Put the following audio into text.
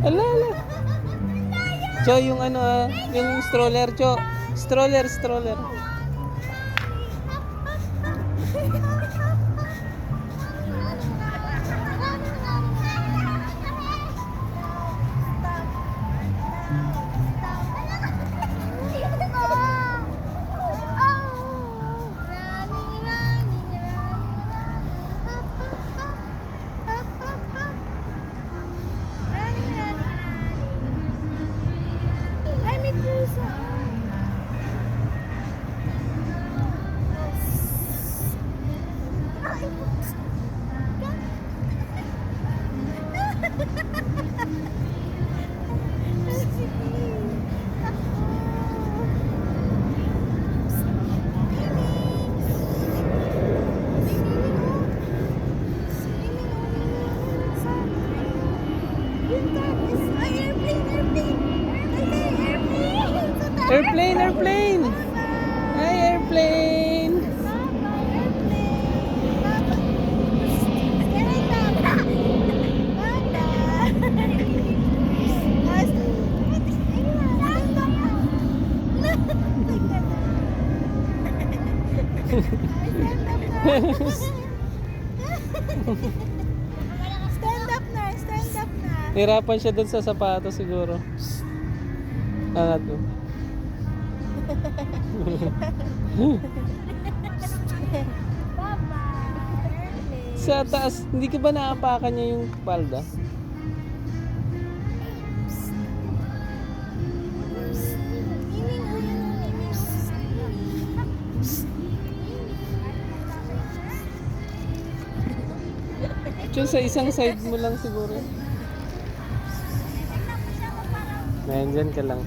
Ala, ala. Cho, yung ano yung stroller, Cho. Stroller, stroller. Ay, may pusa. Airplane, airplane. Hi, airplane. Stand up na, stand up na. Hirapan siya dun sa sapatos siguro. Angat mo. Bye-bye. Sa taas, hindi ka ba naapakan niya yung palda? Diyan sa isang side mo lang siguro. Nandyan ka lang.